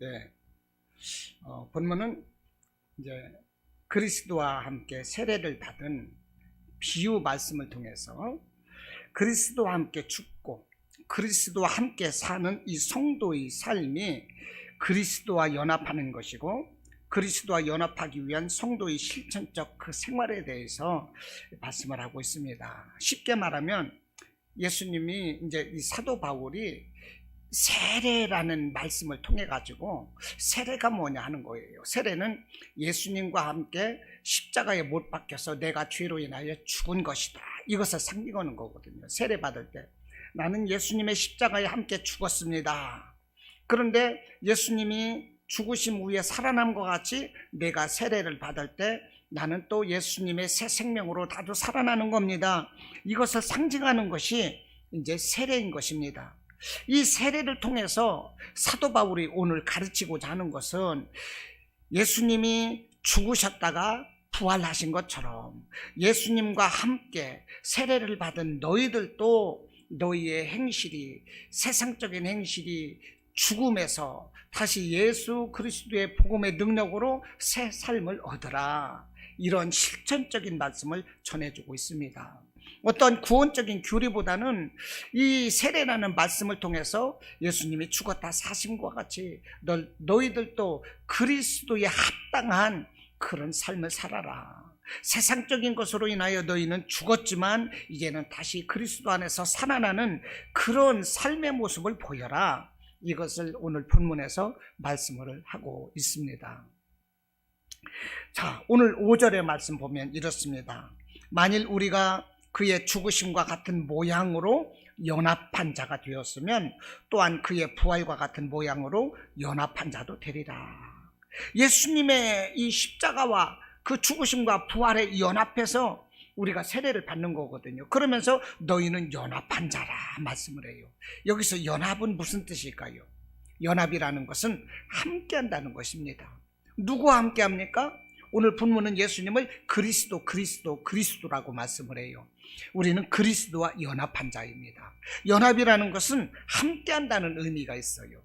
네. 본문은 이제 그리스도와 함께 세례를 받은 비유 말씀을 통해서 그리스도와 함께 죽고 그리스도와 함께 사는 이 성도의 삶이 그리스도와 연합하는 것이고, 그리스도와 연합하기 위한 성도의 실천적 그 생활에 대해서 말씀을 하고 있습니다. 쉽게 말하면 예수님이 이제 이 사도 바울이 세례라는 말씀을 통해 가지고 세례가 뭐냐 하는 거예요. 세례는 예수님과 함께 십자가에 못 박혀서 내가 죄로 인하여 죽은 것이다, 이것을 상징하는 거거든요. 세례 받을 때 나는 예수님의 십자가에 함께 죽었습니다. 그런데 예수님이 죽으심 후에 살아남은 것 같이 내가 세례를 받을 때 나는 또 예수님의 새 생명으로 나도 살아나는 겁니다. 이것을 상징하는 것이 이제 세례인 것입니다. 이 세례를 통해서 사도 바울이 오늘 가르치고자 하는 것은 예수님이 죽으셨다가 부활하신 것처럼 예수님과 함께 세례를 받은 너희들도 너희의 행실이, 세상적인 행실이 죽음에서 다시 예수 그리스도의 복음의 능력으로 새 삶을 얻으라, 이런 실천적인 말씀을 전해주고 있습니다. 어떤 구원적인 교리보다는 이 세례라는 말씀을 통해서 예수님이 죽었다 사심과 같이 너희들도 그리스도에 합당한 그런 삶을 살아라. 세상적인 것으로 인하여 너희는 죽었지만 이제는 다시 그리스도 안에서 살아나는 그런 삶의 모습을 보여라. 이것을 오늘 본문에서 말씀을 하고 있습니다. 자, 오늘 5절의 말씀 보면 이렇습니다. 만일 우리가 그의 죽으심과 같은 모양으로 연합한 자가 되었으면 또한 그의 부활과 같은 모양으로 연합한 자도 되리라. 예수님의 이 십자가와 그 죽으심과 부활에 연합해서 우리가 세례를 받는 거거든요. 그러면서 너희는 연합한 자라 말씀을 해요. 여기서 연합은 무슨 뜻일까요? 연합이라는 것은 함께 한다는 것입니다. 누구와 함께 합니까? 오늘 본문은 예수님을 그리스도라고 말씀을 해요. 우리는 그리스도와 연합한 자입니다. 연합이라는 것은 함께 한다는 의미가 있어요.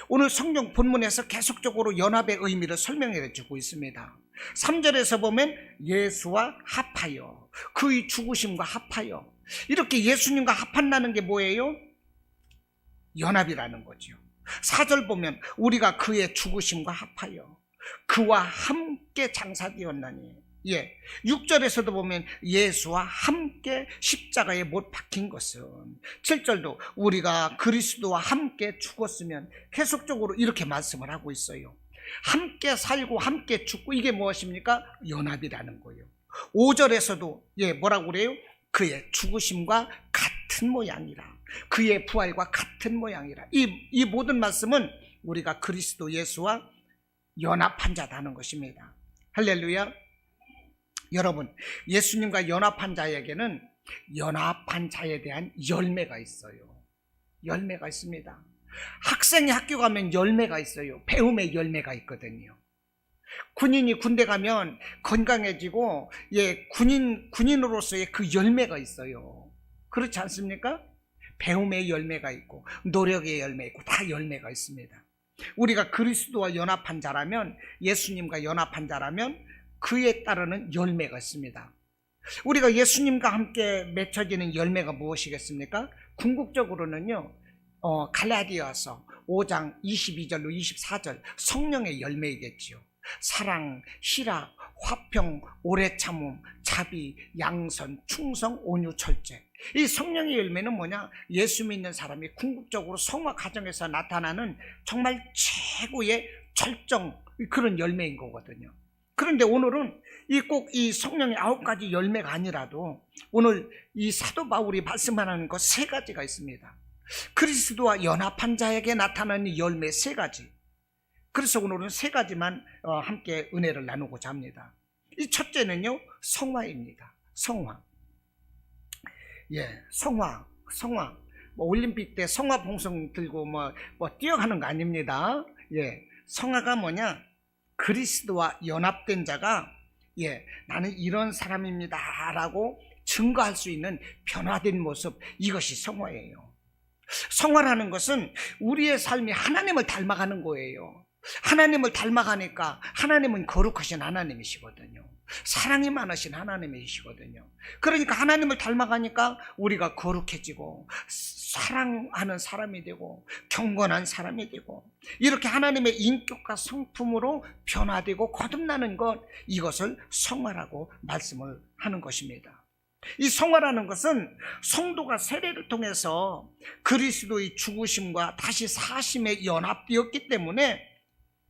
오늘 성경 본문에서 계속적으로 연합의 의미를 설명해 주고 있습니다. 3절에서 보면 예수와 합하여, 그의 죽으심과 합하여, 이렇게 예수님과 합한다는 게 뭐예요? 연합이라는 거죠. 4절 보면 우리가 그의 죽으심과 합하여 그와 함께 장사되었나니, 6절에서도 보면 예수와 함께 십자가에 못 박힌 것은, 7절도 우리가 그리스도와 함께 죽었으면, 계속적으로 이렇게 말씀을 하고 있어요. 함께 살고 함께 죽고, 이게 무엇입니까? 연합이라는 거예요. 5절에서도 뭐라고 그래요? 그의 죽으심과 같은 모양이라, 그의 부활과 같은 모양이라. 이 모든 말씀은 우리가 그리스도 예수와 연합한 자다는 것입니다. 할렐루야. 여러분, 예수님과 연합한 자에게는 연합한 자에 대한 열매가 있어요. 열매가 있습니다. 학생이 학교 가면 열매가 있어요. 배움의 열매가 있거든요. 군인이 군대 가면 건강해지고 군인으로서의 그 열매가 있어요. 그렇지 않습니까? 배움의 열매가 있고 노력의 열매 있고 다 열매가 있습니다. 우리가 그리스도와 연합한 자라면, 예수님과 연합한 자라면 그에 따르는 열매가 있습니다. 우리가 예수님과 함께 맺혀지는 열매가 무엇이겠습니까? 궁극적으로는요, 갈라디아서 5장 22절로 24절 성령의 열매이겠지요. 사랑, 희락, 화평, 오래 참음, 자비, 양선, 충성, 온유, 절제. 이 성령의 열매는 뭐냐? 예수 믿는 사람이 궁극적으로 성화 과정에서 나타나는 정말 최고의 절정, 그런 열매인 거거든요. 그런데 오늘은 꼭 이 성령의 9가지 열매가 아니라도 오늘 이 사도 바울이 말씀하는 것 3가지가 있습니다. 그리스도와 연합한 자에게 나타나는 열매 3가지. 그래서 오늘은 3가지만 함께 은혜를 나누고자 합니다. 이 첫째는요, 성화입니다. 성화. 성화. 올림픽 때 성화 봉송 들고 뛰어가는 거 아닙니다. 성화가 뭐냐? 그리스도와 연합된 자가 나는 이런 사람입니다 라고 증거할 수 있는 변화된 모습, 이것이 성화예요. 성화라는 것은 우리의 삶이 하나님을 닮아가는 거예요. 하나님을 닮아가니까 하나님은 거룩하신 하나님이시거든요. 사랑이 많으신 하나님이시거든요. 그러니까 하나님을 닮아가니까 우리가 거룩해지고 사랑하는 사람이 되고 경건한 사람이 되고 이렇게 하나님의 인격과 성품으로 변화되고 거듭나는 것, 이것을 성화라고 말씀을 하는 것입니다. 이 성화라는 것은 성도가 세례를 통해서 그리스도의 죽으심과 다시 사심에 연합되었기 때문에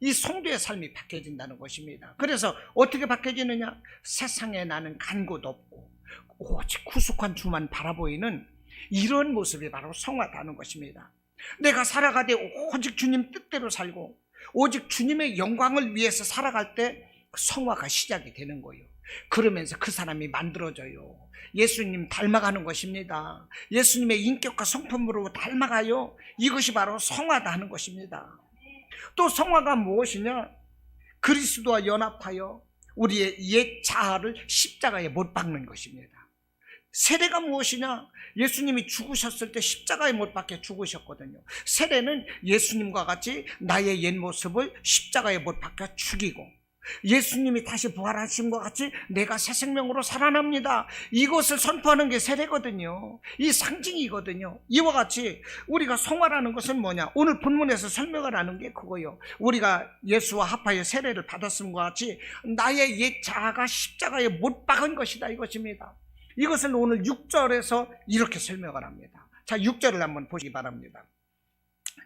이 성도의 삶이 바뀌어진다는 것입니다. 그래서 어떻게 바뀌어지느냐? 세상에 나는 간곳 없고 오직 구속한 주만 바라보이는 이런 모습이 바로 성화다는 것입니다. 내가 살아가되 오직 주님 뜻대로 살고 오직 주님의 영광을 위해서 살아갈 때 성화가 시작이 되는 거예요. 그러면서 그 사람이 만들어져요. 예수님 닮아가는 것입니다. 예수님의 인격과 성품으로 닮아가요. 이것이 바로 성화다 하는 것입니다. 또 성화가 무엇이냐? 그리스도와 연합하여 우리의 옛 자아를 십자가에 못 박는 것입니다. 세례가 무엇이냐? 예수님이 죽으셨을 때 십자가에 못 박혀 죽으셨거든요. 세례는 예수님과 같이 나의 옛 모습을 십자가에 못 박혀 죽이고 예수님이 다시 부활하심과 같이 내가 새 생명으로 살아납니다. 이것을 선포하는 게 세례거든요. 이 상징이거든요. 이와 같이 우리가 성화라는 것은 뭐냐? 오늘 본문에서 설명을 하는 게 그거예요. 우리가 예수와 합하여 세례를 받았음과 같이 나의 옛 자아가 십자가에 못 박은 것이다, 이것입니다. 이것을 오늘 6절에서 이렇게 설명을 합니다. 자, 6절을 한번 보시기 바랍니다.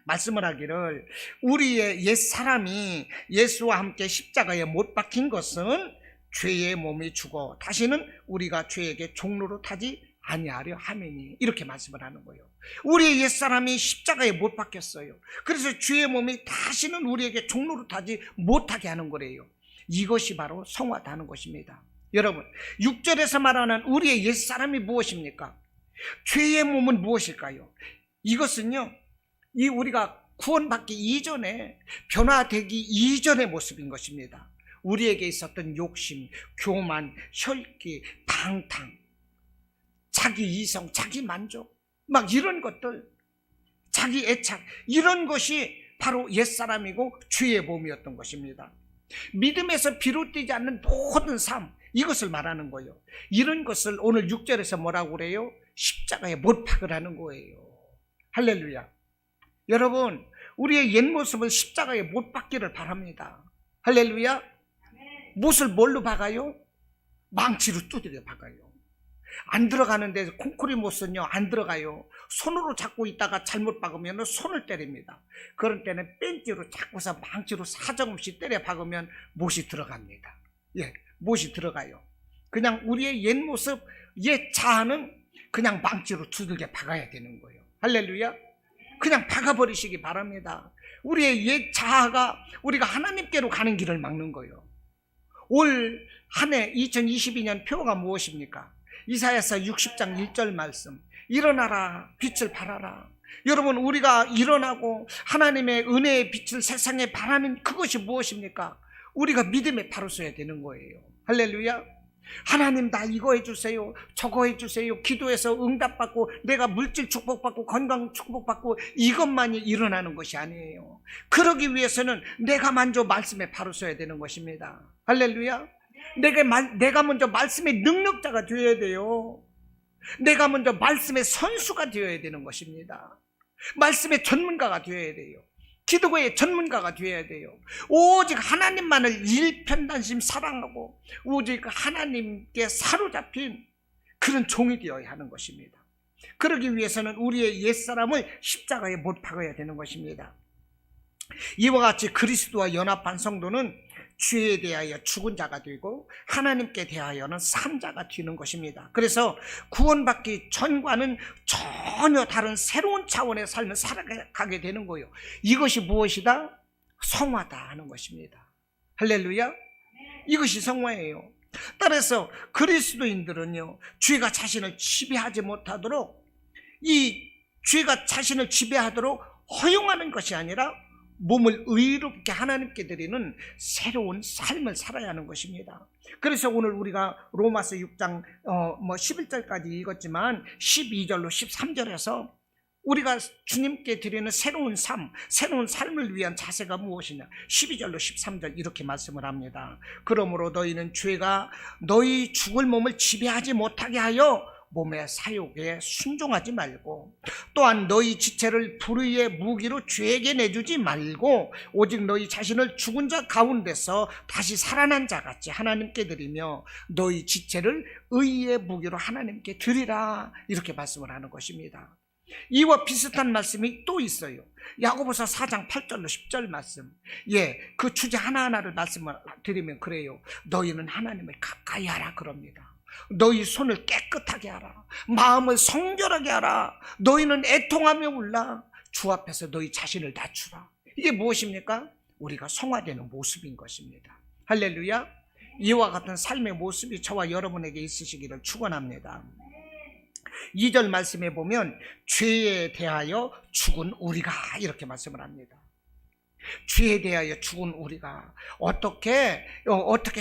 말씀을 하기를 우리의 옛사람이 예수와 함께 십자가에 못 박힌 것은 죄의 몸이 죽어 다시는 우리가 죄에게 종로로 타지 아니하려 함이니, 이렇게 말씀을 하는 거예요. 우리의 옛사람이 십자가에 못 박혔어요. 그래서 죄의 몸이 다시는 우리에게 종로로 타지 못하게 하는 거래요. 이것이 바로 성화다는 것입니다. 여러분, 6절에서 말하는 우리의 옛사람이 무엇입니까? 죄의 몸은 무엇일까요? 이것은요, 이 우리가 구원받기 이전에, 변화되기 이전의 모습인 것입니다. 우리에게 있었던 욕심, 교만, 혈기, 방탕, 자기 이성, 자기 만족, 막 이런 것들, 자기 애착, 이런 것이 바로 옛사람이고 죄의 몸이었던 것입니다. 믿음에서 비롯되지 않는 모든 삶, 이것을 말하는 거예요. 이런 것을 오늘 6절에서 뭐라고 그래요? 십자가에 못 박으라는 거예요. 할렐루야. 여러분, 우리의 옛 모습을 십자가에 못 박기를 바랍니다. 할렐루야. 못을 뭘로 박아요? 망치로 두드려 박아요. 안 들어가는데 콩쿠리 못은요, 안 들어가요. 손으로 잡고 있다가 잘못 박으면 손을 때립니다. 그런 때는 뺀지로 잡고서 망치로 사정없이 때려 박으면 못이 들어갑니다. 예, 못이 들어가요. 그냥 우리의 옛 모습, 옛 자아는 그냥 망치로 두들겨 박아야 되는 거예요. 할렐루야. 그냥 박아버리시기 바랍니다. 우리의 옛 자아가 우리가 하나님께로 가는 길을 막는 거예요. 올 한 해 2022년 표가 무엇입니까? 이사야서 60장 1절 말씀, 일어나라 빛을 발하라. 여러분, 우리가 일어나고 하나님의 은혜의 빛을 세상에 발하는 그것이 무엇입니까? 우리가 믿음에 바로 서야 되는 거예요. 할렐루야. 하나님 나 이거 해주세요, 저거 해주세요, 기도해서 응답받고 내가 물질 축복받고 건강 축복받고 이것만이 일어나는 것이 아니에요. 그러기 위해서는 내가 먼저 말씀에 바로 서야 되는 것입니다. 할렐루야. 내가 먼저 말씀의 능력자가 되어야 돼요. 내가 먼저 말씀의 선수가 되어야 되는 것입니다. 말씀의 전문가가 되어야 돼요. 기도의 전문가가 되어야 돼요. 오직 하나님만을 일편단심 사랑하고 오직 하나님께 사로잡힌 그런 종이 되어야 하는 것입니다. 그러기 위해서는 우리의 옛사람을 십자가에 못 박아야 되는 것입니다. 이와 같이 그리스도와 연합한 성도는 죄에 대하여 죽은 자가 되고 하나님께 대하여는 산 자가 되는 것입니다. 그래서 구원받기 전과는 전혀 다른 새로운 차원의 삶을 살아가게 되는 거예요. 이것이 무엇이다? 성화다 하는 것입니다. 할렐루야. 이것이 성화예요. 따라서 그리스도인들은요, 죄가 자신을 지배하지 못하도록, 이 죄가 자신을 지배하도록 허용하는 것이 아니라 몸을 의롭게 하나님께 드리는 새로운 삶을 살아야 하는 것입니다. 그래서 오늘 우리가 로마서 6장 11절까지 읽었지만 12절로 13절에서 우리가 주님께 드리는 새로운 삶을 위한 자세가 무엇이냐? 12절로 13절 이렇게 말씀을 합니다. 그러므로 너희는 죄가 너희 죽을 몸을 지배하지 못하게 하여 몸의 사욕에 순종하지 말고, 또한 너희 지체를 불의의 무기로 죄에게 내주지 말고, 오직 너희 자신을 죽은 자 가운데서 다시 살아난 자같이 하나님께 드리며 너희 지체를 의의 무기로 하나님께 드리라, 이렇게 말씀을 하는 것입니다. 이와 비슷한 말씀이 또 있어요. 야고보서 4장 8절로 10절 말씀. 그 주제 하나하나를 말씀을 드리면 그래요. 너희는 하나님을 가까이 하라 그럽니다. 너희 손을 깨끗하게 하라. 마음을 성결하게 하라. 너희는 애통하며 울라. 주 앞에서 너희 자신을 낮추라. 이게 무엇입니까? 우리가 성화되는 모습인 것입니다. 할렐루야. 이와 같은 삶의 모습이 저와 여러분에게 있으시기를 축원합니다. 2절 말씀에 보면 죄에 대하여 죽은 우리가, 이렇게 말씀을 합니다. 죄에 대하여 죽은 우리가 어떻게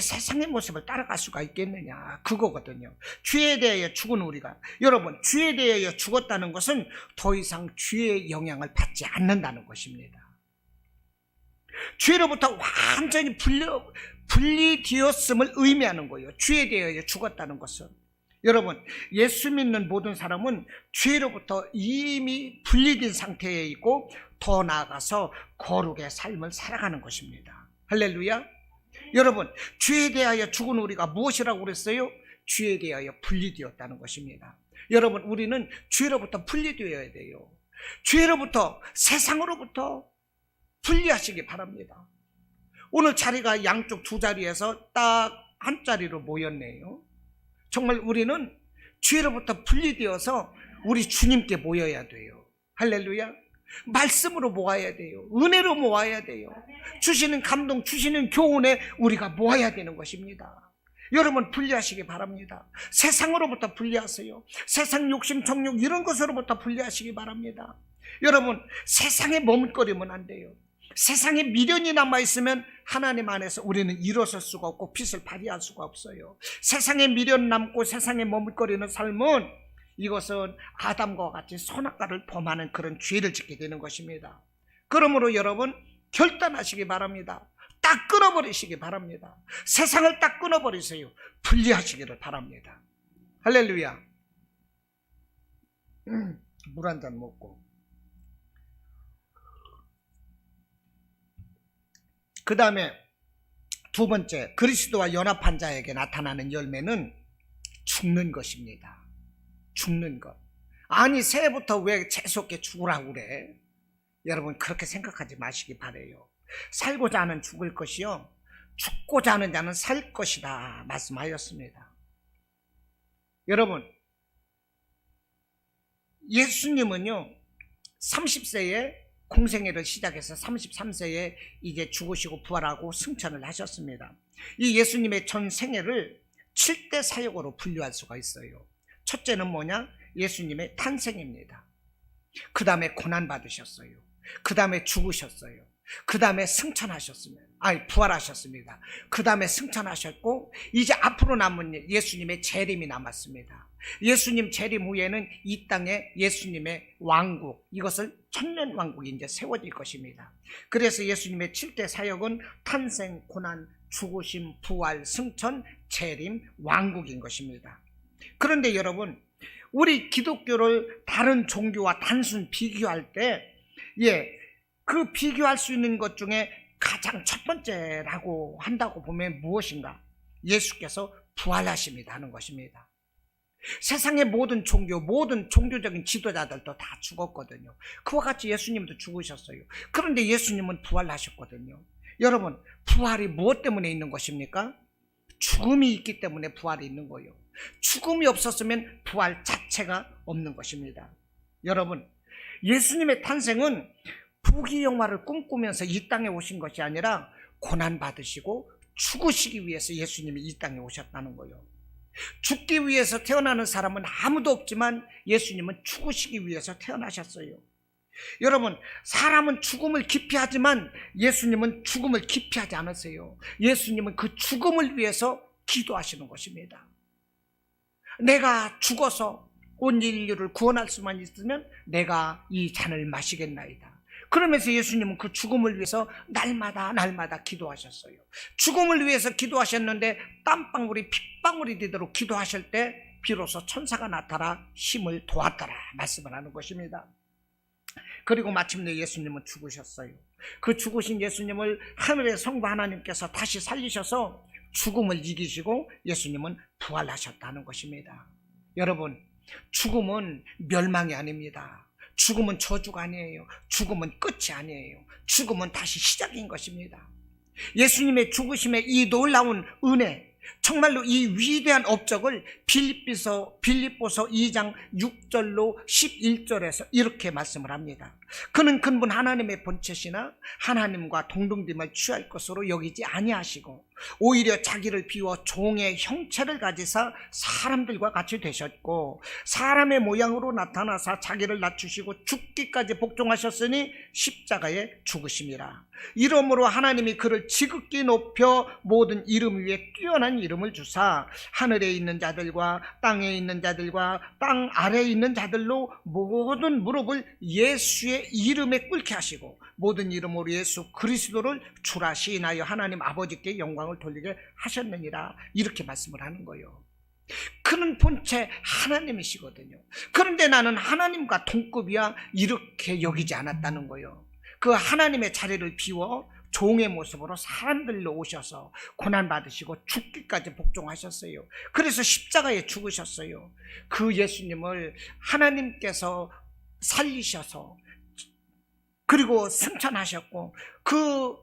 세상의 모습을 따라갈 수가 있겠느냐, 그거거든요. 죄에 대하여 죽은 우리가, 여러분, 죄에 대하여 죽었다는 것은 더 이상 죄의 영향을 받지 않는다는 것입니다. 죄로부터 완전히 분리되었음을 의미하는 거예요. 죄에 대하여 죽었다는 것은. 여러분, 예수 믿는 모든 사람은 죄로부터 이미 분리된 상태에 있고 더 나아가서 거룩의 삶을 살아가는 것입니다. 할렐루야. 여러분, 죄에 대하여 죽은 우리가 무엇이라고 그랬어요? 죄에 대하여 분리되었다는 것입니다. 여러분, 우리는 죄로부터 분리되어야 돼요. 죄로부터, 세상으로부터 분리하시기 바랍니다. 오늘 자리가 양쪽 두 자리에서 딱 한 자리로 모였네요. 정말 우리는 죄로부터 분리되어서 우리 주님께 모여야 돼요. 할렐루야. 말씀으로 모아야 돼요. 은혜로 모아야 돼요. 주시는 감동, 주시는 교훈에 우리가 모아야 되는 것입니다. 여러분, 분리하시기 바랍니다. 세상으로부터 분리하세요. 세상 욕심, 정욕 이런 것으로부터 분리하시기 바랍니다. 여러분, 세상에 머뭇거리면 안 돼요. 세상에 미련이 남아있으면 하나님 안에서 우리는 일어설 수가 없고 빛을 발휘할 수가 없어요. 세상에 미련 남고 세상에 머뭇거리는 삶은, 이것은 아담과 같이 선악과를 범하는 그런 죄를 짓게 되는 것입니다. 그러므로 여러분, 결단하시기 바랍니다. 딱 끊어버리시기 바랍니다. 세상을 딱 끊어버리세요. 분리하시기를 바랍니다. 할렐루야. 물 한 잔 먹고, 그 다음에 두 번째, 그리스도와 연합한 자에게 나타나는 열매는 죽는 것입니다. 죽는 것. 아니, 새해부터 왜 재수없게 죽으라고 그래? 여러분, 그렇게 생각하지 마시기 바라요. 살고자 하는 죽을 것이요, 죽고자 하는 자는 살 것이다 말씀하였습니다. 여러분, 예수님은요 30세에 공생애를 시작해서 33세에 이제 죽으시고 부활하고 승천을 하셨습니다. 이 예수님의 전 생애를 7대 사역으로 분류할 수가 있어요. 첫째는 뭐냐? 예수님의 탄생입니다. 그 다음에 고난받으셨어요. 그 다음에 죽으셨어요. 그 다음에 부활하셨습니다. 그 다음에 승천하셨고, 이제 앞으로 남은 일, 예수님의 재림이 남았습니다. 예수님 재림 후에는 이 땅에 예수님의 왕국, 이것을 천년 왕국이 이제 세워질 것입니다. 그래서 예수님의 7대 사역은 탄생, 고난, 죽으심, 부활, 승천, 재림, 왕국인 것입니다. 그런데 여러분, 우리 기독교를 다른 종교와 단순 비교할 때, 그 비교할 수 있는 것 중에 가장 첫 번째라고 한다고 보면 무엇인가? 예수께서 부활하십니다 하는 것입니다. 세상의 모든 종교, 모든 종교적인 지도자들도 다 죽었거든요. 그와 같이 예수님도 죽으셨어요. 그런데 예수님은 부활하셨거든요. 여러분, 부활이 무엇 때문에 있는 것입니까? 죽음이 있기 때문에 부활이 있는 거예요. 죽음이 없었으면 부활 자체가 없는 것입니다. 여러분, 예수님의 탄생은 부귀영화를 꿈꾸면서 이 땅에 오신 것이 아니라 고난받으시고 죽으시기 위해서 예수님이 이 땅에 오셨다는 거예요. 죽기 위해서 태어나는 사람은 아무도 없지만 예수님은 죽으시기 위해서 태어나셨어요. 여러분, 사람은 죽음을 기피하지만 예수님은 죽음을 기피하지 않으세요. 예수님은 그 죽음을 위해서 기도하시는 것입니다. 내가 죽어서 온 인류를 구원할 수만 있으면 내가 이 잔을 마시겠나이다. 그러면서 예수님은 그 죽음을 위해서 날마다 기도하셨어요. 죽음을 위해서 기도하셨는데 땀방울이 핏방울이 되도록 기도하실 때 비로소 천사가 나타나 힘을 도왔더라 말씀을 하는 것입니다. 그리고 마침내 예수님은 죽으셨어요. 그 죽으신 예수님을 하늘의 성부 하나님께서 다시 살리셔서 죽음을 이기시고 예수님은 부활하셨다는 것입니다. 여러분, 죽음은 멸망이 아닙니다. 죽음은 저주가 아니에요. 죽음은 끝이 아니에요. 죽음은 다시 시작인 것입니다. 예수님의 죽으심의 이 놀라운 은혜, 정말로 이 위대한 업적을 빌립보서 2장 6절로 11절에서 이렇게 말씀을 합니다. 그는 근본 하나님의 본체시나 하나님과 동등됨을 취할 것으로 여기지 아니하시고 오히려 자기를 비워 종의 형체를 가지사 사람들과 같이 되셨고 사람의 모양으로 나타나사 자기를 낮추시고 죽기까지 복종하셨으니 십자가에 죽으심이라. 이러므로 하나님이 그를 지극히 높여 모든 이름 위에 뛰어난 이름을 주사 하늘에 있는 자들과 땅에 있는 자들과 땅 아래에 있는 자들로 모든 무릎을 예수의 이름에 꿇게 하시고 모든 이름으로 예수 그리스도를 주라 시인하여 하나님 아버지께 영광을 돌리게 하셨느니라. 이렇게 말씀을 하는 거예요. 그는 본체 하나님이시거든요. 그런데 나는 하나님과 동급이야 이렇게 여기지 않았다는 거예요. 그 하나님의 자리를 비워 종의 모습으로 사람들로 오셔서 고난받으시고 죽기까지 복종하셨어요. 그래서 십자가에 죽으셨어요. 그 예수님을 하나님께서 살리셔서 그리고 승천하셨고 그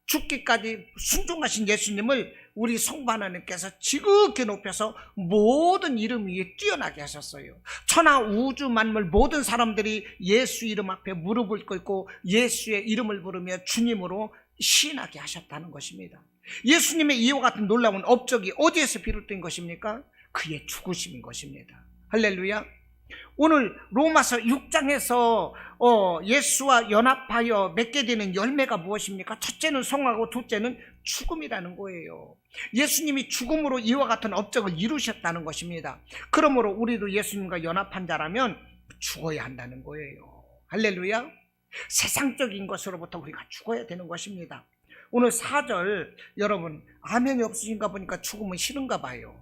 죽기까지 순종하신 예수님을 우리 성부 하나님께서 지극히 높여서 모든 이름 위에 뛰어나게 하셨어요. 천하 우주 만물 모든 사람들이 예수 이름 앞에 무릎을 꿇고 예수의 이름을 부르며 주님으로 시인하게 하셨다는 것입니다. 예수님의 이와 같은 놀라운 업적이 어디에서 비롯된 것입니까? 그의 죽으심인 것입니다. 할렐루야. 오늘 로마서 6장에서 예수와 연합하여 맺게 되는 열매가 무엇입니까? 첫째는 성하고 둘째는 죽음이라는 거예요. 예수님이 죽음으로 이와 같은 업적을 이루셨다는 것입니다. 그러므로 우리도 예수님과 연합한 자라면 죽어야 한다는 거예요. 할렐루야. 세상적인 것으로부터 우리가 죽어야 되는 것입니다. 오늘 4절 여러분 아멘이 없으신가 보니까 죽음은 싫은가 봐요.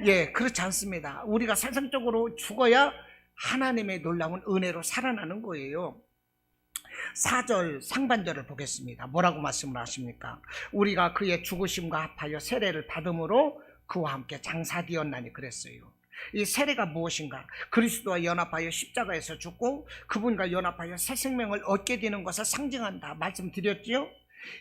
예, 그렇지 않습니다. 우리가 세상적으로 죽어야 하나님의 놀라운 은혜로 살아나는 거예요. 4절 상반절을 보겠습니다. 뭐라고 말씀을 하십니까? 우리가 그의 죽으심과 합하여 세례를 받음으로 그와 함께 장사되었나니 그랬어요. 이 세례가 무엇인가? 그리스도와 연합하여 십자가에서 죽고 그분과 연합하여 새 생명을 얻게 되는 것을 상징한다 말씀드렸지요.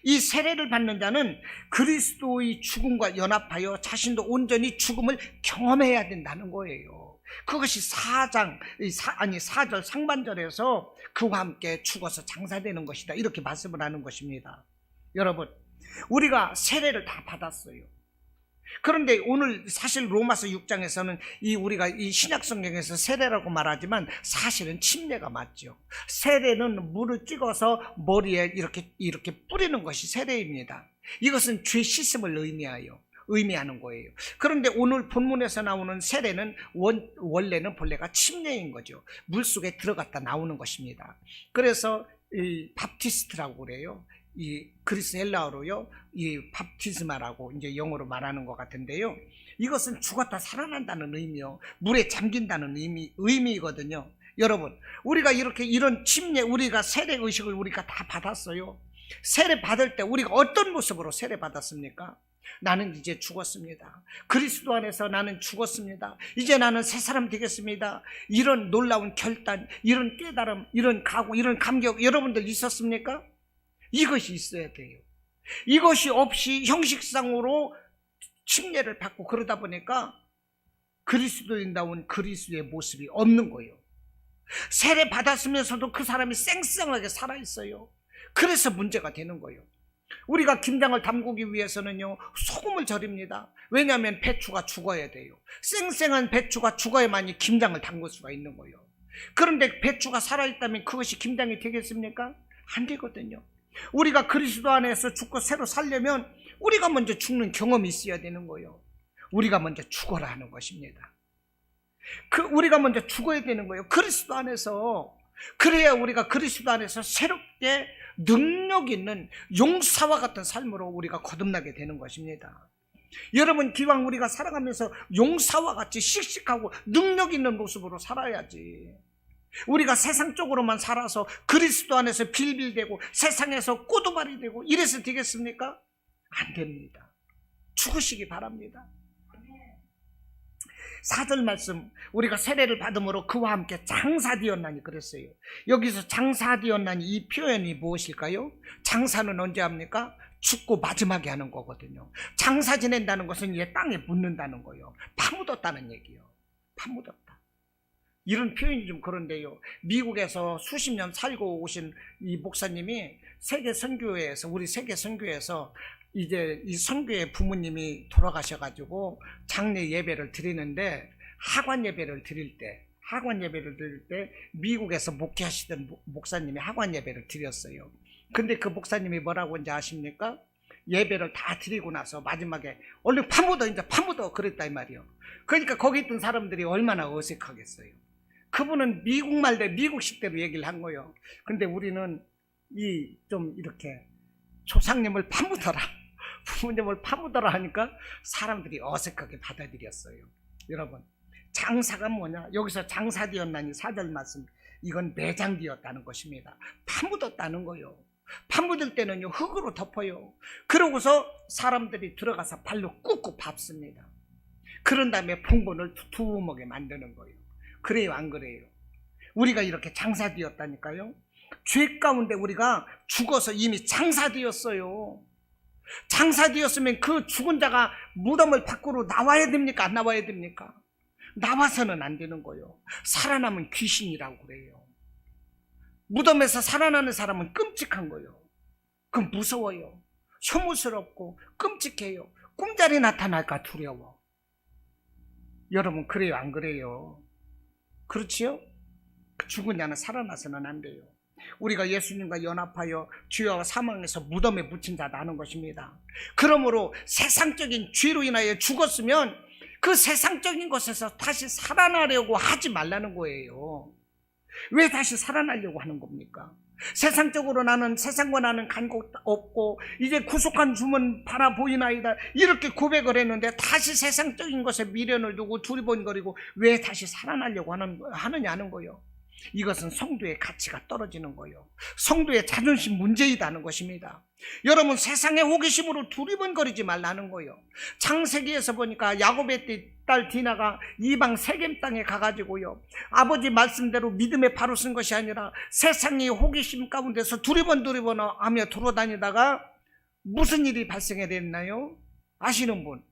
이 세례를 받는 자는 그리스도의 죽음과 연합하여 자신도 온전히 죽음을 경험해야 된다는 거예요. 그것이 4절 상반절에서 그와 함께 죽어서 장사되는 것이다 이렇게 말씀을 하는 것입니다. 여러분, 우리가 세례를 다 받았어요. 그런데 오늘 사실 로마서 6장에서는 우리가 이 신약 성경에서 세례라고 말하지만 사실은 침례가 맞죠. 세례는 물을 찍어서 머리에 이렇게 뿌리는 것이 세례입니다. 이것은 죄 씻음을 의미하는 거예요. 그런데 오늘 본문에서 나오는 세례는 원래는 본래가 침례인 거죠. 물속에 들어갔다 나오는 것입니다. 그래서 이 밥티스트라고 그래요. 이 그리스 헬라어로요, 이 밥티스마라고 이제 영어로 말하는 것 같은데요. 이것은 죽었다 살아난다는 의미요, 물에 잠긴다는 의미거든요. 여러분, 우리가 이런 침례, 우리가 세례 의식을 우리가 다 받았어요. 세례 받을 때 우리가 어떤 모습으로 세례 받았습니까? 나는 이제 죽었습니다. 그리스도 안에서 나는 죽었습니다. 이제 나는 새 사람 되겠습니다. 이런 놀라운 결단, 이런 깨달음, 이런 각오, 이런 감격 여러분들 있었습니까? 이것이 있어야 돼요. 이것이 없이 형식상으로 침례를 받고 그러다 보니까 그리스도인다운 그리스도의 모습이 없는 거예요. 세례 받았으면서도 그 사람이 쌩쌩하게 살아있어요. 그래서 문제가 되는 거예요. 우리가 김장을 담그기 위해서는요, 소금을 절입니다. 왜냐하면 배추가 죽어야 돼요. 쌩쌩한 배추가 죽어야만이 김장을 담글 수가 있는 거예요. 그런데 배추가 살아있다면 그것이 김장이 되겠습니까? 안 되거든요. 우리가 그리스도 안에서 죽고 새로 살려면 우리가 먼저 죽는 경험이 있어야 되는 거예요. 우리가 먼저 죽어라 하는 것입니다. 우리가 먼저 죽어야 되는 거예요. 그리스도 안에서. 그래야 우리가 그리스도 안에서 새롭게 능력 있는 용사와 같은 삶으로 우리가 거듭나게 되는 것입니다. 여러분, 기왕 우리가 살아가면서 용사와 같이 씩씩하고 능력 있는 모습으로 살아야지. 우리가 세상적으로만 살아서 그리스도 안에서 빌빌대고 세상에서 꼬두발이 되고 이래서 되겠습니까? 안 됩니다. 죽으시기 바랍니다. 4절 말씀, 우리가 세례를 받음으로 그와 함께 장사되었나니 그랬어요. 여기서 장사되었나니 이 표현이 무엇일까요? 장사는 언제 합니까? 죽고 마지막에 하는 거거든요. 장사 지낸다는 것은 이제 땅에 묻는다는 거예요. 파묻었다는 얘기예요. 파묻었다. 이런 표현이 좀 그런데요. 미국에서 수십 년 살고 오신 이 목사님이 세계 선교회에서, 우리 세계 선교회에서 이제 이 선교회 부모님이 돌아가셔가지고 장례 예배를 드리는데 학원 예배를 드릴 때 미국에서 목회하시던 목사님이 학원 예배를 드렸어요. 근데 그 목사님이 뭐라고 이제 아십니까? 예배를 다 드리고 나서 마지막에 얼른 파묻어, 이제 파묻어 그랬다 이 말이에요. 그러니까 거기 있던 사람들이 얼마나 어색하겠어요. 그분은 미국말대로 미국식대로 얘기를 한 거예요. 근데 우리는 좀 이렇게 조상님을 파묻어라, 부모님을 파묻어라 하니까 사람들이 어색하게 받아들였어요. 여러분, 장사가 뭐냐? 여기서 장사되었나니 4절 말씀, 이건 매장되었다는 것입니다. 파묻었다는 거예요. 파묻을 때는요, 흙으로 덮어요. 그러고서 사람들이 들어가서 발로 꾹꾹 밟습니다. 그런 다음에 풍분을 두툼하게 만드는 거예요. 그래요, 안 그래요? 우리가 이렇게 장사되었다니까요. 죄 가운데 우리가 죽어서 이미 장사되었어요. 장사되었으면 그 죽은 자가 무덤을 밖으로 나와야 됩니까? 안 나와야 됩니까? 나와서는 안 되는 거예요. 살아남은 귀신이라고 그래요. 무덤에서 살아나는 사람은 끔찍한 거예요. 그건 무서워요. 혐오스럽고 끔찍해요. 꿈자리 나타날까 두려워. 여러분, 그래요, 안 그래요? 그렇지요? 죽은 자는 살아나서는 안 돼요. 우리가 예수님과 연합하여 죄와 사망에서 무덤에 묻힌 자다 하는 것입니다. 그러므로 세상적인 죄로 인하여 죽었으면 그 세상적인 것에서 다시 살아나려고 하지 말라는 거예요. 왜 다시 살아나려고 하는 겁니까? 세상적으로 나는, 세상과 나는 간격 없고 이제 구속한 주문 바라보이나이다 이렇게 고백을 했는데 다시 세상적인 것에 미련을 두고 두리번거리고 왜 다시 살아나려고 하느냐는 거예요. 이것은 성도의 가치가 떨어지는 거예요. 성도의 자존심 문제이다는 것입니다. 여러분, 세상의 호기심으로 두리번거리지 말라는 거예요. 창세기에서 보니까 야곱의 딸 디나가 이방 세겜 땅에 가가지고요, 아버지 말씀대로 믿음에 바로 쓴 것이 아니라 세상의 호기심 가운데서 두리번 하며 돌아다니다가 무슨 일이 발생해 됐나요? 아시는 분?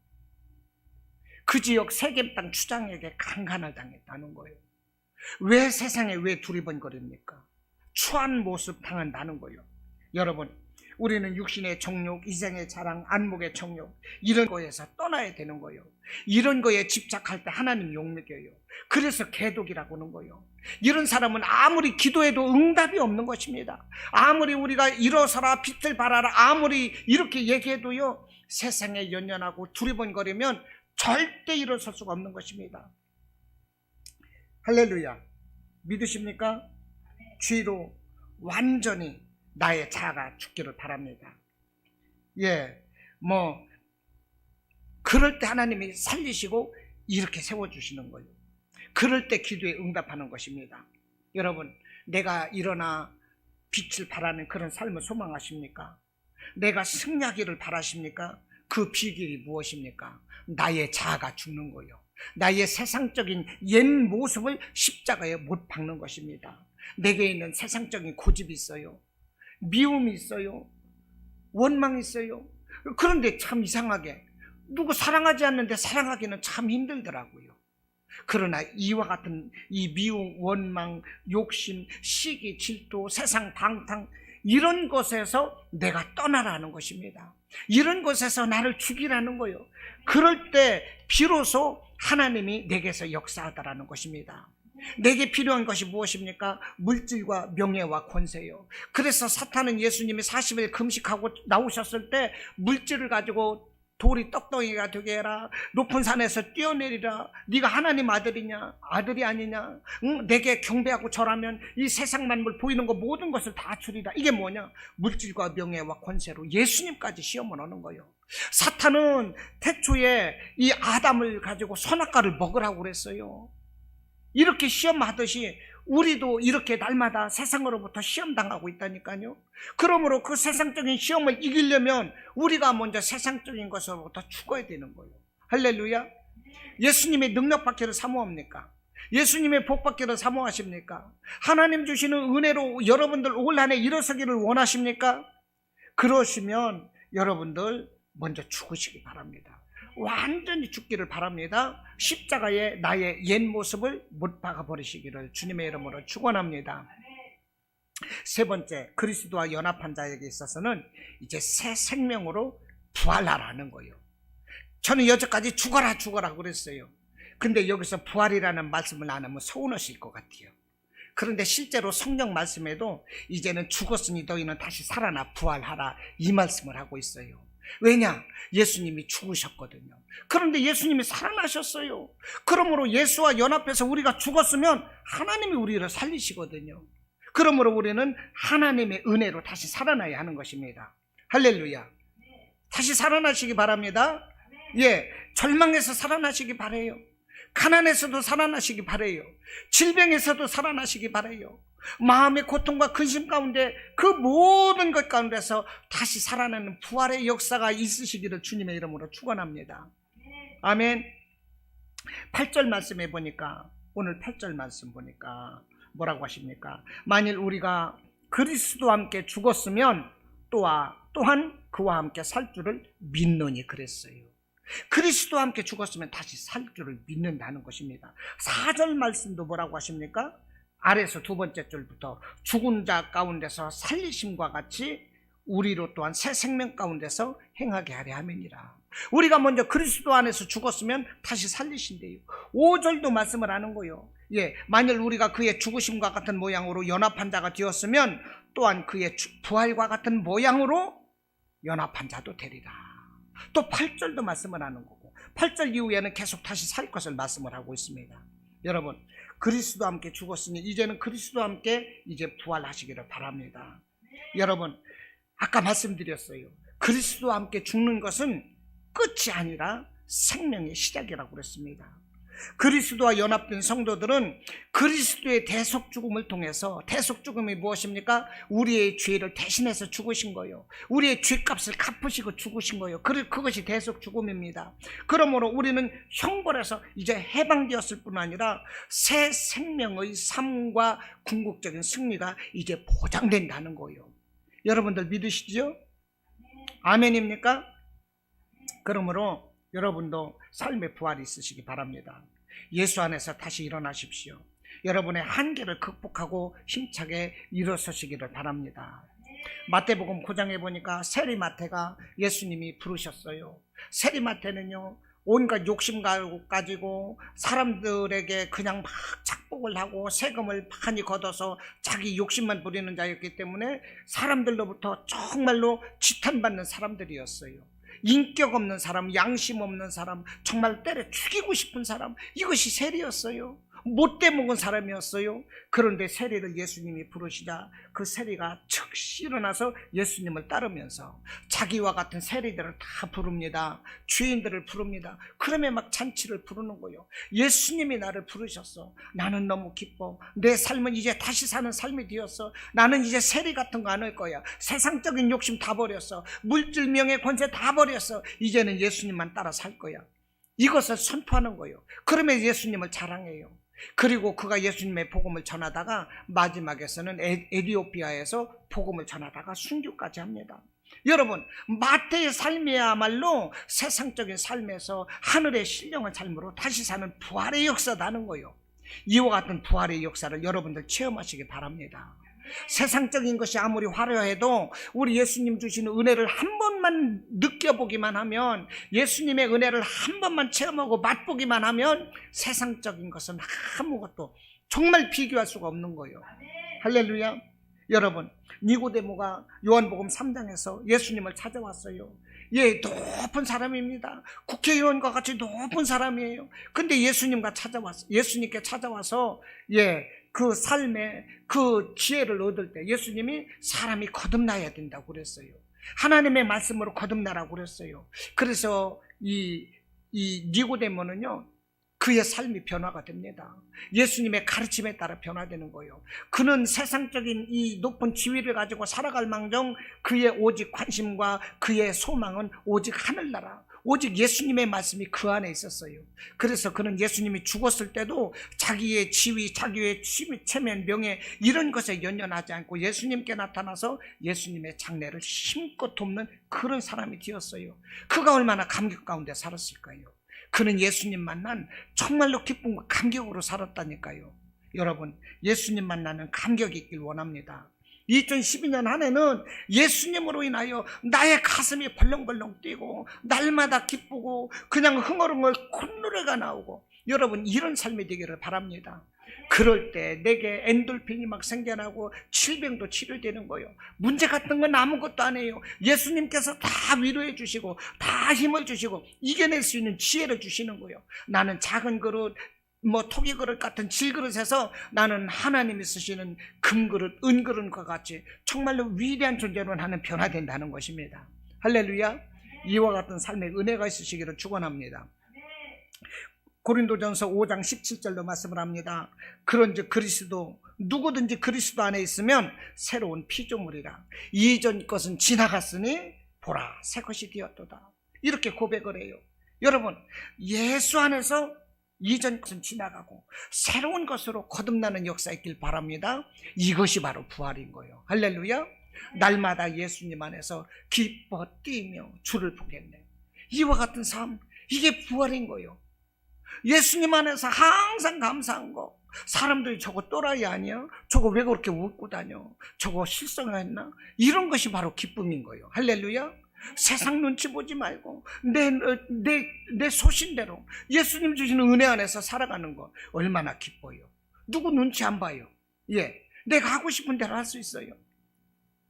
그 지역 세겜 땅 추장에게 강간을 당했다는 거예요. 왜 세상에 왜 두리번거립니까? 추한 모습 당한다는 거예요. 여러분, 우리는 육신의 정욕, 이생의 자랑, 안목의 정욕, 이런 거에서 떠나야 되는 거예요. 이런 거에 집착할 때 하나님 욕먹여요. 그래서 개독이라고 하는 거예요. 이런 사람은 아무리 기도해도 응답이 없는 것입니다. 아무리 우리가 일어서라 빛을 발하라 아무리 이렇게 얘기해도요, 세상에 연연하고 두리번거리면 절대 일어설 수가 없는 것입니다. 할렐루야. 믿으십니까? 죄로 완전히 나의 자아가 죽기를 바랍니다. 그럴 때 하나님이 살리시고 이렇게 세워주시는 거예요. 그럴 때 기도에 응답하는 것입니다. 여러분, 내가 일어나 빛을 발하는 그런 삶을 소망하십니까? 내가 승리하기를 바라십니까? 그 비결이 무엇입니까? 나의 자아가 죽는 거예요. 나의 세상적인 옛 모습을 십자가에 못 박는 것입니다. 내게 있는 세상적인 고집이 있어요. 미움이 있어요. 원망이 있어요. 그런데 참 이상하게 누구 사랑하지 않는데 사랑하기는 참 힘들더라고요. 그러나 이와 같은 이 미움, 원망, 욕심, 시기, 질투, 세상 방탕 이런 것에서 내가 떠나라는 것입니다. 이런 것에서 나를 죽이라는 거예요. 그럴 때 비로소 하나님이 내게서 역사하다라는 것입니다. 내게 필요한 것이 무엇입니까? 물질과 명예와 권세요. 그래서 사탄은 예수님이 40일 금식하고 나오셨을 때 물질을 가지고 돌이 떡덩이가 되게 해라. 높은 산에서 뛰어내리라. 네가 하나님 아들이냐 아들이 아니냐. 내게 경배하고 절하면 이 세상 만물 보이는 거 모든 것을 다 주리라. 이게 뭐냐? 물질과 명예와 권세로 예수님까지 시험을 하는 거예요. 사탄은 태초에 이 아담을 가지고 선악과를 먹으라고 그랬어요. 이렇게 시험하듯이 우리도 이렇게 날마다 세상으로부터 시험당하고 있다니까요. 그러므로 그 세상적인 시험을 이기려면 우리가 먼저 세상적인 것으로부터 죽어야 되는 거예요. 할렐루야. 예수님의 능력 받기를 사모합니까? 예수님의 복 받기를 사모하십니까? 하나님 주시는 은혜로 여러분들 올 한 해 일어서기를 원하십니까? 그러시면 여러분들 먼저 죽으시기 바랍니다. 완전히 죽기를 바랍니다. 십자가에 나의 옛 모습을 못 박아 버리시기를 주님의 이름으로 축원합니다. 세 번째, 그리스도와 연합한 자에게 있어서는 이제 새 생명으로 부활하라는 거예요. 저는 여태까지 죽어라 죽어라 그랬어요. 근데 여기서 부활이라는 말씀을 안 하면 서운하실 것 같아요. 그런데 실제로 성경 말씀에도 이제는 죽었으니 너희는 다시 살아나 부활하라 이 말씀을 하고 있어요. 왜냐? 예수님이 죽으셨거든요. 그런데 예수님이 살아나셨어요. 그러므로 예수와 연합해서 우리가 죽었으면 하나님이 우리를 살리시거든요. 그러므로 우리는 하나님의 은혜로 다시 살아나야 하는 것입니다. 할렐루야. 다시 살아나시기 바랍니다. 예, 절망에서 살아나시기 바라요. 가난에서도 살아나시기 바라요. 질병에서도 살아나시기 바라요. 마음의 고통과 근심 가운데 그 모든 것 가운데서 다시 살아나는 부활의 역사가 있으시기를 주님의 이름으로 축원합니다. 아멘. 8절 말씀에 보니까, 오늘 8절 말씀 보니까 뭐라고 하십니까? 만일 우리가 그리스도와 함께 죽었으면 또한 그와 함께 살 줄을 믿노니 그랬어요. 그리스도와 함께 죽었으면 다시 살 줄을 믿는다는 것입니다. 4절 말씀도 뭐라고 하십니까? 아래서 두 번째 줄부터 죽은 자 가운데서 살리심과 같이 우리로 또한 새 생명 가운데서 행하게 하려 함이니라. 우리가 먼저 그리스도 안에서 죽었으면 다시 살리신대요. 5절도 말씀을 하는 거예요. 예, 만일 우리가 그의 죽으심과 같은 모양으로 연합한 자가 되었으면 또한 그의 부활과 같은 모양으로 연합한 자도 되리라. 또 8절도 말씀을 하는 거고 8절 이후에는 계속 다시 살 것을 말씀을 하고 있습니다. 여러분, 그리스도와 함께 죽었으니 이제는 그리스도와 함께 이제 부활하시기를 바랍니다. 여러분, 아까 말씀드렸어요. 그리스도와 함께 죽는 것은 끝이 아니라 생명의 시작이라고 그랬습니다. 그리스도와 연합된 성도들은 그리스도의 대속 죽음을 통해서, 대속 죽음이 무엇입니까? 우리의 죄를 대신해서 죽으신 거예요. 우리의 죄값을 갚으시고 죽으신 거예요. 그것이 대속 죽음입니다. 그러므로 우리는 형벌에서 이제 해방되었을 뿐 아니라 새 생명의 삶과 궁극적인 승리가 이제 보장된다는 거예요. 여러분들 믿으시죠? 아멘입니까? 그러므로 여러분도 삶의 부활이 있으시기 바랍니다. 예수 안에서 다시 일어나십시오. 여러분의 한계를 극복하고 힘차게 일어서시기를 바랍니다. 마태복음 9장에 보니까 세리마태가 예수님이 부르셨어요. 세리마태는요, 온갖 욕심 가지고 사람들에게 그냥 막 착복을 하고 세금을 많이 걷어서 자기 욕심만 부리는 자였기 때문에 사람들로부터 정말로 지탄받는 사람들이었어요. 인격 없는 사람, 양심 없는 사람, 정말 때려 죽이고 싶은 사람, 이것이 세리였어요. 못돼 먹은 사람이었어요. 그런데 세리를 예수님이 부르시자 그 세리가 즉시 일어나서 예수님을 따르면서 자기와 같은 세리들을 다 부릅니다. 죄인들을 부릅니다. 그러면 막 잔치를 부르는 거예요. 예수님이 나를 부르셨어. 나는 너무 기뻐. 내 삶은 이제 다시 사는 삶이 되었어. 나는 이제 세리 같은 거 안 할 거야. 세상적인 욕심 다 버렸어. 물질, 명예, 권세 다 버렸어. 이제는 예수님만 따라 살 거야. 이것을 선포하는 거예요. 그러면 예수님을 자랑해요. 그리고 그가 예수님의 복음을 전하다가 마지막에서는 에티오피아에서 복음을 전하다가 순교까지 합니다. 여러분, 마태의 삶이야말로 세상적인 삶에서 하늘의 신령한 삶으로 다시 사는 부활의 역사다는 거예요. 이와 같은 부활의 역사를 여러분들 체험하시기 바랍니다. 세상적인 것이 아무리 화려해도 우리 예수님 주시는 은혜를 한 번만 느껴보기만 하면, 예수님의 은혜를 한 번만 체험하고 맛보기만 하면 세상적인 것은 아무것도 정말 비교할 수가 없는 거예요. 할렐루야. 여러분, 니고데모가 요한복음 3장에서 예수님을 찾아왔어요. 예, 높은 사람입니다. 국회의원과 같이 높은 사람이에요. 근데 예수님께 찾아와서 예, 그 삶에 그 지혜를 얻을 때 예수님이 사람이 거듭나야 된다고 그랬어요. 하나님의 말씀으로 거듭나라고 그랬어요. 그래서 이 니고데모는요, 그의 삶이 변화가 됩니다. 예수님의 가르침에 따라 변화되는 거예요. 그는 세상적인 이 높은 지위를 가지고 살아갈 망정 그의 오직 관심과 그의 소망은 오직 하늘나라, 오직 예수님의 말씀이 그 안에 있었어요. 그래서 그는 예수님이 죽었을 때도 자기의 지위, 자기의 체면, 명예 이런 것에 연연하지 않고 예수님께 나타나서 예수님의 장례를 힘껏 돕는 그런 사람이 되었어요. 그가 얼마나 감격 가운데 살았을까요? 그는 예수님 만난 정말로 기쁨과 감격으로 살았다니까요. 여러분, 예수님 만나는 감격이 있길 원합니다. 2012년 한 해는 예수님으로 인하여 나의 가슴이 벌렁벌렁 뛰고 날마다 기쁘고 그냥 흥얼흥얼 콧노래가 나오고, 여러분 이런 삶이 되기를 바랍니다. 그럴 때 내게 엔돌핀이 막 생겨나고 질병도 치료되는 거예요. 문제 같은 건 아무것도 안 해요. 예수님께서 다 위로해 주시고 다 힘을 주시고 이겨낼 수 있는 지혜를 주시는 거예요. 나는 작은 그릇, 토기 그릇 같은 질그릇에서 나는 하나님이 쓰시는 금그릇, 은그릇과 같이 정말로 위대한 존재로 나는 변화된다는 것입니다. 할렐루야. 이와 같은 삶의 은혜가 있으시기를 축원합니다. 고린도전서 5장 17절로 말씀을 합니다. 그런즉 그리스도, 누구든지 그리스도 안에 있으면 새로운 피조물이라. 이전 것은 지나갔으니 보라 새 것이 되었도다. 이렇게 고백을 해요. 여러분, 예수 안에서 이전 것은 지나가고 새로운 것으로 거듭나는 역사 있길 바랍니다. 이것이 바로 부활인 거예요. 할렐루야. 날마다 예수님 안에서 기뻐 뛰며 주를 보겠네. 이와 같은 삶, 이게 부활인 거예요. 예수님 안에서 항상 감사한 거. 사람들이 저거 또라이 아니야? 저거 왜 그렇게 웃고 다녀? 저거 실성했나? 이런 것이 바로 기쁨인 거예요. 할렐루야. 세상 눈치 보지 말고 내 소신대로 예수님 주시는 은혜 안에서 살아가는 거 얼마나 기뻐요. 누구 눈치 안 봐요. 예, 내가 하고 싶은 대로 할 수 있어요.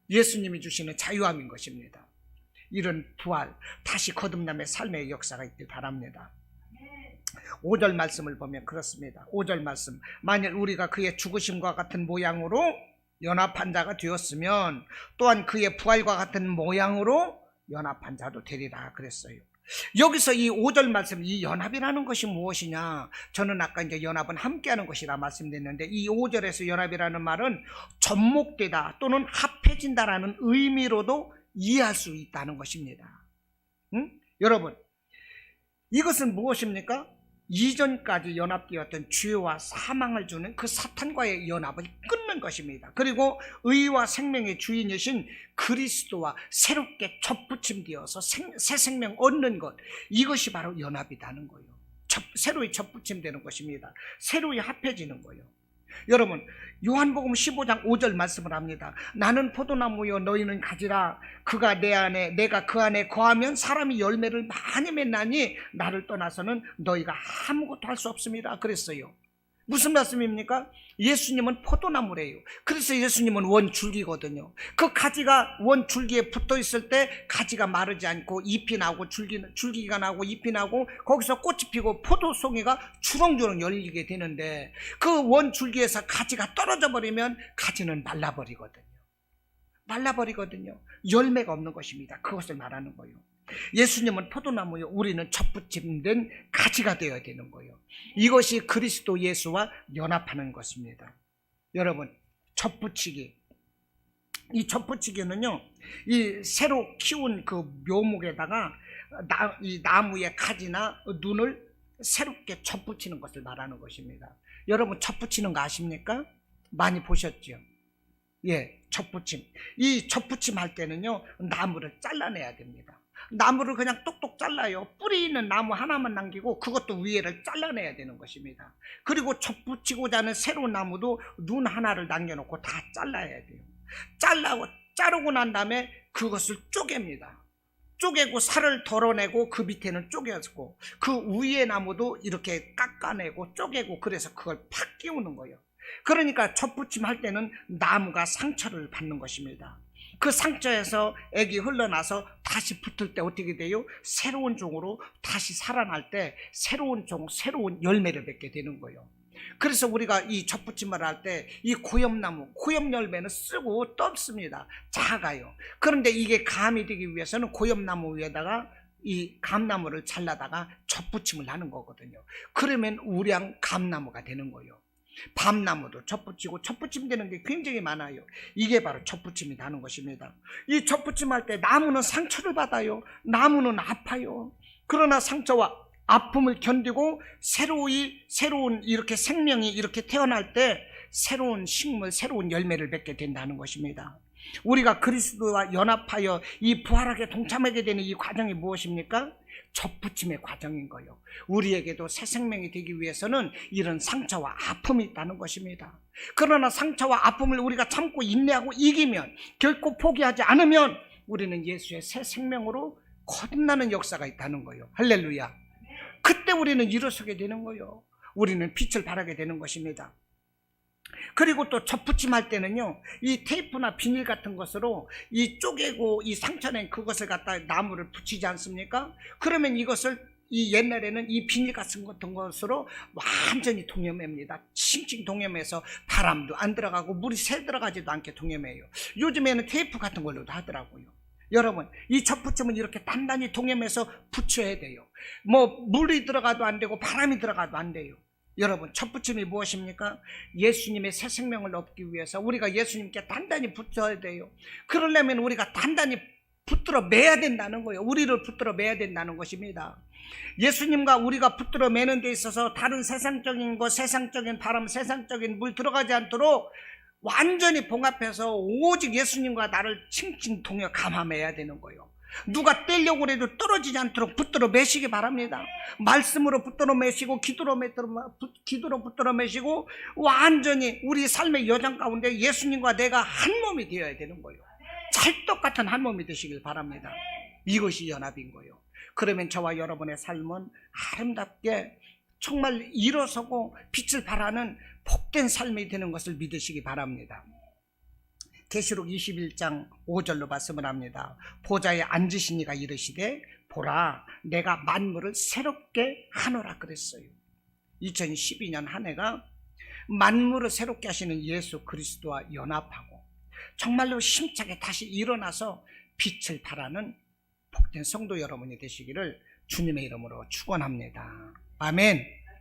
예수님이 주시는 자유함인 것입니다. 이런 부활, 다시 거듭남의 삶의 역사가 있길 바랍니다. 5절 말씀을 보면 그렇습니다. 5절 말씀, 만일 우리가 그의 죽으심과 같은 모양으로 연합한 자가 되었으면 또한 그의 부활과 같은 모양으로 연합한 자도 되리라 그랬어요. 여기서 이 5절 말씀, 이 연합이라는 것이 무엇이냐? 저는 아까 이제 연합은 함께하는 것이라 말씀드렸는데, 이 5절에서 연합이라는 말은 접목되다 또는 합해진다라는 의미로도 이해할 수 있다는 것입니다. 여러분, 이것은 무엇입니까? 이전까지 연합되었던 죄와 사망을 주는 그 사탄과의 연합을 끊는 것입니다. 그리고 의와 생명의 주인이신 그리스도와 새롭게 접붙임되어서 새 생명 얻는 것, 이것이 바로 연합이라는 거예요. 새로이 접붙임되는 것입니다. 새로이 합해지는 거예요. 여러분, 요한복음 15장 5절 말씀을 합니다. 나는 포도나무요 너희는 가지라. 그가 내 안에 내가 그 안에 거하면 사람이 열매를 많이 맺나니 나를 떠나서는 너희가 아무것도 할 수 없습니다 그랬어요. 무슨 말씀입니까? 예수님은 포도나무래요. 그래서 예수님은 원줄기거든요. 그 가지가 원줄기에 붙어 있을 때 가지가 마르지 않고 잎이 나고 줄기가 나고 잎이 나고 거기서 꽃이 피고 포도송이가 주렁주렁 열리게 되는데, 그 원줄기에서 가지가 떨어져 버리면 가지는 말라버리거든요. 열매가 없는 것입니다. 그것을 말하는 거예요. 예수님은 포도나무요, 우리는 접붙임된 가지가 되어야 되는 거예요. 이것이 그리스도 예수와 연합하는 것입니다. 여러분, 접붙이기, 이 접붙이기는요, 이 새로 키운 그 묘목에다가 이 나무의 가지나 눈을 새롭게 접붙이는 것을 말하는 것입니다. 여러분, 접붙이는 거 아십니까? 많이 보셨죠? 예, 접붙임. 이 접붙임 할 때는요, 나무를 잘라내야 됩니다. 나무를 그냥 똑똑 잘라요. 뿌리 있는 나무 하나만 남기고 그것도 위에를 잘라내야 되는 것입니다. 그리고 접붙이고자 하는 새로운 나무도 눈 하나를 남겨놓고 다 잘라야 돼요. 자르고 난 다음에 그것을 쪼갭니다. 쪼개고 살을 덜어내고 그 밑에는 쪼개고 그 위에 나무도 이렇게 깎아내고 쪼개고, 그래서 그걸 팍 끼우는 거예요. 그러니까 젖붙임 할 때는 나무가 상처를 받는 것입니다. 그 상처에서 액이 흘러나서 다시 붙을 때 어떻게 돼요? 새로운 종으로 다시 살아날 때 새로운 종, 새로운 열매를 맺게 되는 거예요. 그래서 우리가 이 젖붙임을 할 때 이 고엽나무, 고엽 열매는 쓰고 떫습니다. 작아요. 그런데 이게 감이 되기 위해서는 고엽나무 위에다가 이 감나무를 잘라다가 젖붙임을 하는 거거든요. 그러면 우량 감나무가 되는 거예요. 밤나무도 젖붙이고 젖붙임 되는 게 굉장히 많아요. 이게 바로 젖붙임이 나는 것입니다. 이 젖붙임 할 때 나무는 상처를 받아요. 나무는 아파요. 그러나 상처와 아픔을 견디고 새로운 이렇게 생명이 이렇게 태어날 때 새로운 식물, 새로운 열매를 맺게 된다는 것입니다. 우리가 그리스도와 연합하여 이 부활하게 동참하게 되는 이 과정이 무엇입니까? 젖붙임의 과정인 거예요. 우리에게도 새 생명이 되기 위해서는 이런 상처와 아픔이 있다는 것입니다. 그러나 상처와 아픔을 우리가 참고 인내하고 이기면, 결코 포기하지 않으면 우리는 예수의 새 생명으로 거듭나는 역사가 있다는 거예요. 할렐루야. 그때 우리는 일어서게 되는 거예요. 우리는 빛을 발하게 되는 것입니다. 그리고 또 젖붙임 할 때는요, 이 테이프나 비닐 같은 것으로 이 쪼개고 이 상처낸 그것을 갖다 나무를 붙이지 않습니까? 그러면 이것을 이 옛날에는 이 비닐 같은 것으로 완전히 동여맵니다. 칭칭 동여매서 바람도 안 들어가고 물이 새 들어가지도 않게 동여매요. 요즘에는 테이프 같은 걸로도 하더라고요. 여러분, 이 젖붙임은 이렇게 단단히 동여매서 붙여야 돼요. 뭐 물이 들어가도 안 되고 바람이 들어가도 안 돼요. 여러분, 젖붙임이 무엇입니까? 예수님의 새 생명을 얻기 위해서 우리가 예수님께 단단히 붙어야 돼요. 그러려면 우리가 단단히 붙들어 매야 된다는 거예요. 우리를 붙들어 매야 된다는 것입니다. 예수님과 우리가 붙들어 매는 데 있어서 다른 세상적인 것, 세상적인 바람, 세상적인 물 들어가지 않도록 완전히 봉합해서 오직 예수님과 나를 칭칭 동여 감아매야 되는 거예요. 누가 떼려고 해도 떨어지지 않도록 붙들어 매시기 바랍니다. 말씀으로 붙들어 매시고 기도로 붙들어 매시고 완전히 우리 삶의 여정 가운데 예수님과 내가 한 몸이 되어야 되는 거예요. 찰떡 같은 한 몸이 되시길 바랍니다. 이것이 연합인 거예요. 그러면 저와 여러분의 삶은 아름답게 정말 일어서고 빛을 발하는 복된 삶이 되는 것을 믿으시기 바랍니다. 계시록 21장 5절로 말씀을 합니다. 보좌에 앉으신 이가 이르시되 보라 내가 만물을 새롭게 하노라 그랬어요. 2012년 한 해가 만물을 새롭게 하시는 예수 그리스도와 연합하고 정말로 힘차게 다시 일어나서 빛을 발하는 복된 성도 여러분이 되시기를 주님의 이름으로 축원합니다. 아멘.